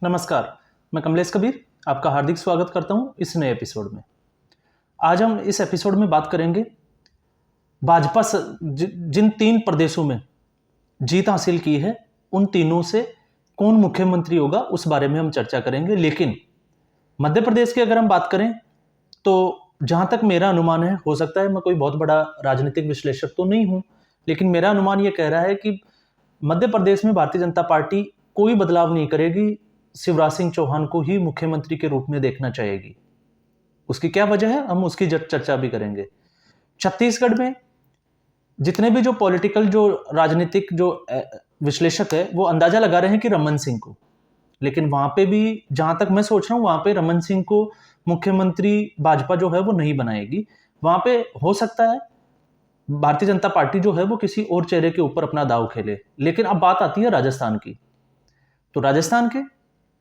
नमस्कार, मैं कमलेश कबीर आपका हार्दिक स्वागत करता हूं इस नए एपिसोड में। आज हम इस एपिसोड में बात करेंगे भाजपा जिन 3 प्रदेशों में जीत हासिल की है, उन तीनों से कौन मुख्यमंत्री होगा उस बारे में हम चर्चा करेंगे। लेकिन मध्य प्रदेश की अगर हम बात करें तो जहां तक मेरा अनुमान है, हो सकता है मैं कोई बहुत बड़ा राजनीतिक विश्लेषक तो नहीं हूं, लेकिन मेरा अनुमान यह कह रहा है कि मध्य प्रदेश में भारतीय जनता पार्टी कोई बदलाव नहीं करेगी, शिवराज सिंह चौहान को ही मुख्यमंत्री के रूप में देखना चाहेगी। उसकी क्या वजह है, हम उसकी चर्चा भी करेंगे। छत्तीसगढ़ में जितने भी जो पॉलिटिकल जो राजनीतिक जो विश्लेषक है वो अंदाजा लगा रहे हैं कि रमन सिंह को, लेकिन वहां पे भी जहां तक मैं सोच रहा हूं वहां पे रमन सिंह को मुख्यमंत्री भाजपा जो है वो नहीं बनाएगी। वहां पे हो सकता है भारतीय जनता पार्टी जो है वो किसी और चेहरे के ऊपर अपना दांव खेले। लेकिन अब बात आती है राजस्थान की, तो राजस्थान के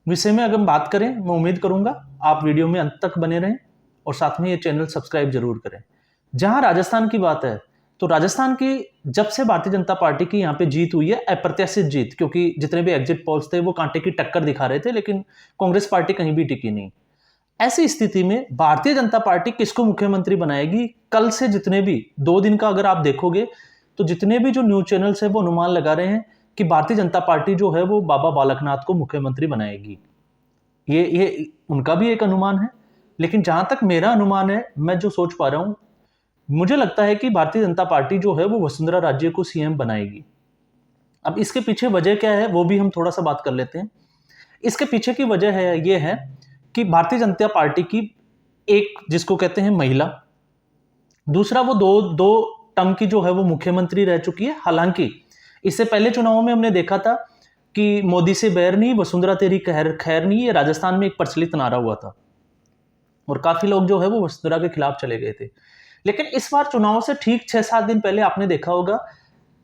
विषय में अगर हम बात करें, मैं उम्मीद करूंगा आप वीडियो में अंत तक बने रहें और साथ में ये चैनल सब्सक्राइब जरूर करें। जहां राजस्थान की बात है, तो राजस्थान की जब से भारतीय जनता पार्टी की यहाँ पे जीत हुई है, अप्रत्याशित जीत, क्योंकि जितने भी एग्जिट पोल्स थे वो कांटे की टक्कर दिखा रहे थे, लेकिन कांग्रेस पार्टी कहीं भी टिकी नहीं। ऐसी स्थिति में भारतीय जनता पार्टी किसको मुख्यमंत्री बनाएगी? कल से जितने भी 2 दिन का अगर आप देखोगे तो जितने भी जो न्यूज चैनल्स है वो अनुमान लगा रहे हैं कि भारतीय जनता पार्टी जो है वो बाबा बालकनाथ को मुख्यमंत्री बनाएगी। ये उनका भी एक अनुमान है, लेकिन जहां तक मेरा अनुमान है, मैं जो सोच पा रहा हूं, मुझे लगता है कि भारतीय जनता पार्टी जो है वो वसुंधरा राजे को सीएम बनाएगी। अब इसके पीछे वजह क्या है वो भी हम थोड़ा सा बात कर लेते हैं। इसके पीछे की वजह है ये है कि भारतीय जनता पार्टी की एक जिसको कहते हैं महिला, दूसरा वो दो टर्म की जो है वो मुख्यमंत्री रह चुकी है। हालांकि इससे पहले चुनावों में हमने देखा था कि मोदी से बैर नहीं, वसुंधरा तेरी खैर नहीं, ये राजस्थान में एक प्रचलित नारा हुआ था और काफी लोग जो है वो वसुंधरा के खिलाफ चले गए थे। लेकिन इस बार चुनाव से ठीक 6-7 दिन पहले आपने देखा होगा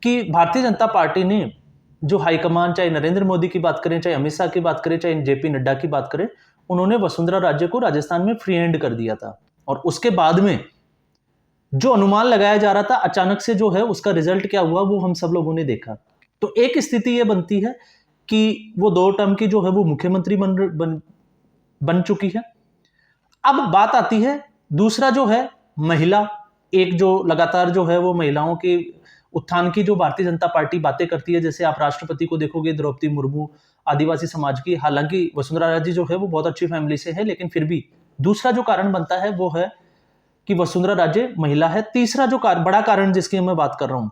कि भारतीय जनता पार्टी ने जो हाईकमान, चाहे नरेंद्र मोदी की बात करें, चाहे अमित शाह की बात करें, चाहे जेपी नड्डा की बात करें, उन्होंने वसुंधरा राजे को राजस्थान में फ्री हैंड कर दिया था। और उसके बाद में जो अनुमान लगाया जा रहा था, अचानक से जो है उसका रिजल्ट क्या हुआ वो हम सब लोगों ने देखा। तो एक स्थिति ये बनती है कि वो 2 टर्म की जो है वो मुख्यमंत्री बन चुकी है। अब बात आती है दूसरा जो है महिला, एक जो लगातार जो है वो महिलाओं के उत्थान की जो भारतीय जनता पार्टी बातें करती है। जैसे आप राष्ट्रपति को देखोगे, द्रौपदी मुर्मू, आदिवासी समाज की, हालांकि वसुंधरा राजे जो है वो बहुत अच्छी फैमिली से है, लेकिन फिर भी दूसरा जो कारण बनता है वो है कि वसुंधरा राजे महिला है। तीसरा जो बड़ा कारण जिसकी मैं बात कर रहा हूं,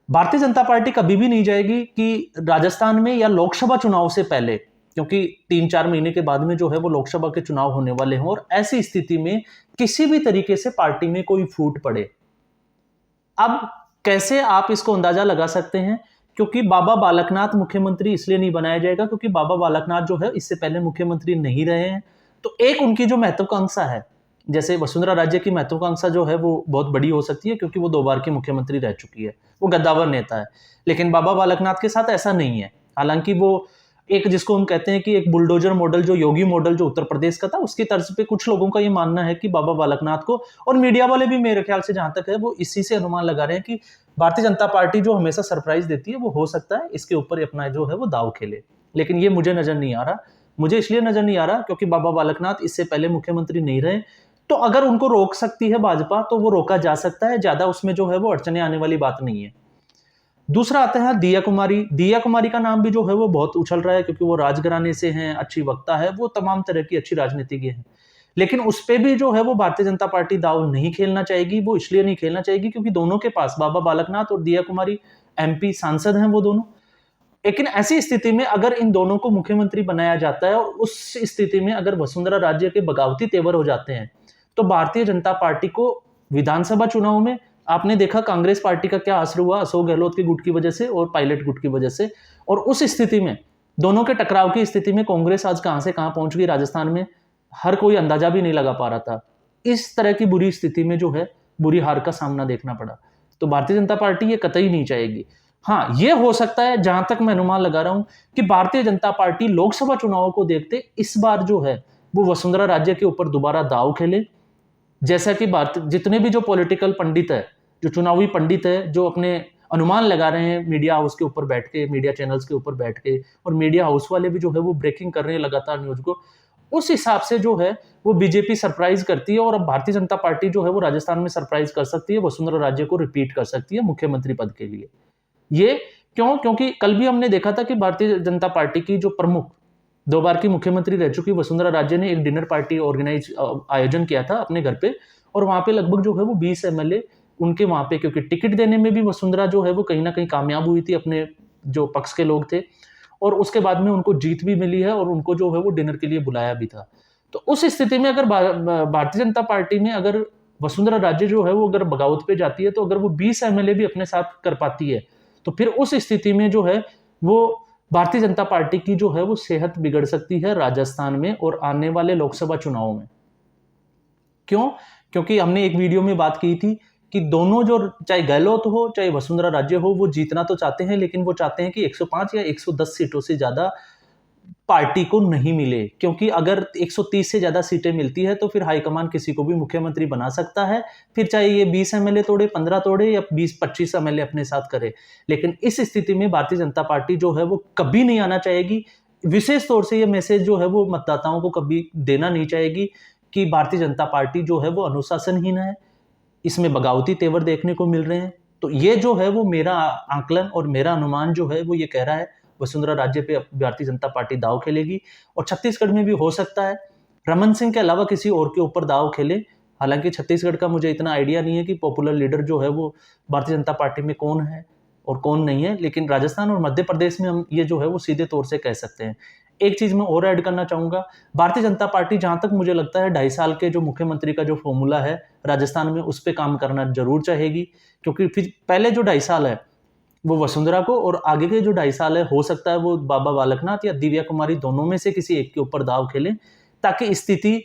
भारतीय जनता पार्टी कभी भी नहीं जाएगी कि राजस्थान में या लोकसभा चुनाव से पहले, क्योंकि 3-4 महीने के बाद में जो है वो लोकसभा के चुनाव होने वाले हैं, और ऐसी स्थिति में किसी भी तरीके से पार्टी में कोई फूट पड़े। अब कैसे आप इसको अंदाजा लगा सकते हैं? क्योंकि बाबा बालकनाथ मुख्यमंत्री इसलिए नहीं बनाया जाएगा क्योंकि बाबा बालकनाथ जो है इससे पहले मुख्यमंत्री नहीं रहे हैं। तो एक उनकी जो महत्वाकांक्षा है, जैसे वसुंधरा राजे की महत्वाकांक्षा जो है वो बहुत बड़ी हो सकती है क्योंकि वो 2 बार की मुख्यमंत्री रह चुकी है, वो गद्दावर नेता है। लेकिन बाबा बालकनाथ के साथ ऐसा नहीं है। हालांकि वो एक जिसको हम कहते हैं कि एक बुलडोजर मॉडल, जो योगी मॉडल जो उत्तर प्रदेश का था, उसकी तर्ज पे कुछ लोगों का ये मानना है कि बाबा बालकनाथ को, और मीडिया वाले भी मेरे ख्याल से जहां तक है वो इसी से अनुमान लगा रहे हैं कि भारतीय जनता पार्टी जो हमेशा सरप्राइज देती है वो हो सकता है इसके ऊपर अपना जो है वो दाव खेले। लेकिन ये मुझे नजर नहीं आ रहा। मुझे इसलिए नजर नहीं आ रहा क्योंकि बाबा बालकनाथ इससे पहले मुख्यमंत्री नहीं रहे। तो अगर उनको रोक सकती है भाजपा तो वो रोका जा सकता है, ज्यादा उसमें जो है वो अड़चने आने वाली बात नहीं है। दूसरा आता है दिया कुमारी। दिया कुमारी का नाम भी जो है वो बहुत उछल रहा है क्योंकि वो राजघराने से हैं, अच्छी वक्ता है, वो तमाम तरह की अच्छी राजनीतिज्ञ है। लेकिन उस पे भी जो है वो भारतीय जनता पार्टी दाव नहीं खेलना चाहेगी। वो इसलिए नहीं खेलना चाहेगी क्योंकि दोनों के पास, बाबा बालकनाथ और दिया कुमारी एमपी सांसद हैं वो दोनों। लेकिन ऐसी स्थिति में अगर इन दोनों को मुख्यमंत्री बनाया जाता है और उस स्थिति में अगर वसुंधरा राजे के बगावती तेवर हो जाते हैं, तो भारतीय जनता पार्टी को विधानसभा चुनाव में आपने देखा कांग्रेस पार्टी का क्या असर हुआ अशोक गहलोत के गुट की वजह से और पायलट गुट की वजह से। और उस स्थिति में, दोनों के टकराव की स्थिति में कांग्रेस आज कहां से कहां पहुंच गई राजस्थान में, हर कोई अंदाजा भी नहीं लगा पा रहा था। इस तरह की बुरी स्थिति में जो है बुरी हार का सामना देखना पड़ा। तो भारतीय जनता पार्टी ये कतई नहीं चाहेगी। हाँ, ये हो सकता है, जहां तक मैं अनुमान लगा रहा हूं, कि भारतीय जनता पार्टी लोकसभा चुनावों को देखते इस बार जो है वो वसुंधरा राजे के ऊपर दोबारा दाव खेले। जैसा कि जितने भी जो पॉलिटिकल पंडित है, जो चुनावी पंडित है, जो अपने अनुमान लगा रहे हैं मीडिया हाउस के ऊपर बैठ के, मीडिया चैनल्स के ऊपर बैठ के, और मीडिया हाउस वाले भी जो है वो ब्रेकिंग कर रहे हैं लगातार न्यूज़ को। उस हिसाब से जो है वो बीजेपी सरप्राइज करती है, और अब भारतीय जनता पार्टी जो है वो राजस्थान में सरप्राइज कर सकती है, वसुंधरा राजे को रिपीट कर सकती है मुख्यमंत्री पद के लिए। ये क्यों? क्योंकि कल भी हमने देखा था कि भारतीय जनता पार्टी की जो प्रमुख 2 बार की मुख्यमंत्री रह चुकी वसुंधरा राजे ने एक डिनर पार्टी आयोजन किया था अपने घर पे, और वहां पे लगभग जो है वो 20 एमएलए उनके वहां पे, क्योंकि टिकट देने में भी वसुंधरा जो है वो कहीं ना कहीं कामयाब हुई थी, अपने जो पक्ष के लोग थे, और उसके बाद में उनको जीत भी मिली है और उनको जो है वो डिनर के लिए बुलाया भी था। तो उस स्थिति में अगर भारतीय जनता पार्टी में अगर वसुंधरा राजे जो है वो अगर बगावत पे जाती है, तो अगर वो 20 एमएलए भी अपने साथ कर पाती है, तो फिर उस स्थिति में जो है वो भारतीय जनता पार्टी की जो है वो सेहत बिगड़ सकती है राजस्थान में और आने वाले लोकसभा चुनाव में। क्यों? क्योंकि हमने एक वीडियो में बात की थी कि दोनों जो, चाहे गहलोत हो चाहे वसुंधरा राजे हो, वो जीतना तो चाहते हैं, लेकिन वो चाहते हैं कि 105 या 110 सीटों से ज्यादा पार्टी को नहीं मिले, क्योंकि अगर 130 से ज्यादा सीटें मिलती है तो फिर हाईकमान किसी को भी मुख्यमंत्री बना सकता है, फिर चाहे ये 20 एमएलए तोड़े, 15 तोड़े या 20-25 एमएलए अपने साथ करे। लेकिन इस स्थिति में भारतीय जनता पार्टी जो है वो कभी नहीं आना चाहेगी। विशेष तौर से ये मैसेज जो है वो मतदाताओं को कभी देना नहीं चाहेगी कि भारतीय जनता पार्टी जो है वो अनुशासनहीन है, इसमें बगावती तेवर देखने को मिल रहे हैं। तो ये जो है वो मेरा आंकलन और मेरा अनुमान जो है वो ये कह रहा है वसुंधरा राजे पे भारतीय जनता पार्टी दाव खेलेगी, और छत्तीसगढ़ में भी हो सकता है रमन सिंह के अलावा किसी और के ऊपर दाव खेले। हालांकि छत्तीसगढ़ का मुझे इतना आइडिया नहीं है कि पॉपुलर लीडर जो है वो भारतीय जनता पार्टी में कौन है और कौन नहीं है, लेकिन राजस्थान और मध्य प्रदेश में हम ये जो है वो सीधे तौर से कह सकते हैं। एक चीज मैं और ऐड करना चाहूंगा, भारतीय जनता पार्टी जहां तक मुझे लगता है 2.5 साल के जो मुख्यमंत्री का जो फॉर्मूला है राजस्थान में, उस पर काम करना जरूर चाहेगी, क्योंकि फिर पहले जो 2.5 साल है वो वसुंधरा को, और आगे के जो 2.5 साल है हो सकता है वो बाबा बालकनाथ या दिव्या कुमारी दोनों में से किसी एक के ऊपर दाव खेलें, ताकि स्थिति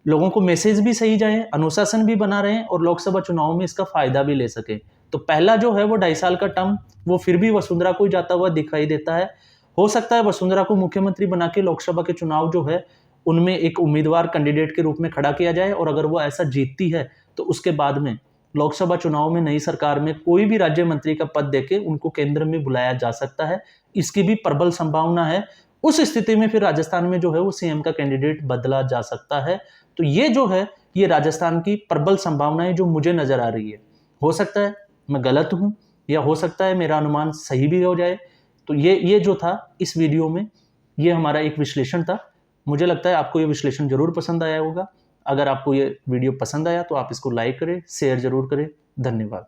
लोगों को मैसेज भी सही जाए, अनुशासन भी बना रहे और लोकसभा चुनाव में इसका फायदा भी ले सके। तो पहला जो है वो 2.5 साल का टर्म वो फिर भी वसुंधरा को ही जाता हुआ दिखाई देता है। हो सकता है वसुंधरा को मुख्यमंत्री बना के लोकसभा के चुनाव जो है उनमें एक उम्मीदवार कैंडिडेट के रूप में खड़ा किया जाए, और अगर वो ऐसा जीतती है तो उसके बाद में लोकसभा चुनाव में नई सरकार में कोई भी राज्य मंत्री का पद देके उनको केंद्र में बुलाया जा सकता है। इसकी भी प्रबल संभावना है। उस स्थिति में फिर राजस्थान में जो है वो सीएम का कैंडिडेट बदला जा सकता है। तो ये जो है ये राजस्थान की प्रबल संभावनाएं जो मुझे नजर आ रही है। हो सकता है मैं गलत हूं, या हो सकता है मेरा अनुमान सही भी हो जाए। तो ये जो था इस वीडियो में, ये हमारा एक विश्लेषण था। मुझे लगता है आपको ये विश्लेषण जरूर पसंद आया होगा। अगर आपको ये वीडियो पसंद आया तो आप इसको लाइक करें, शेयर जरूर करें। धन्यवाद।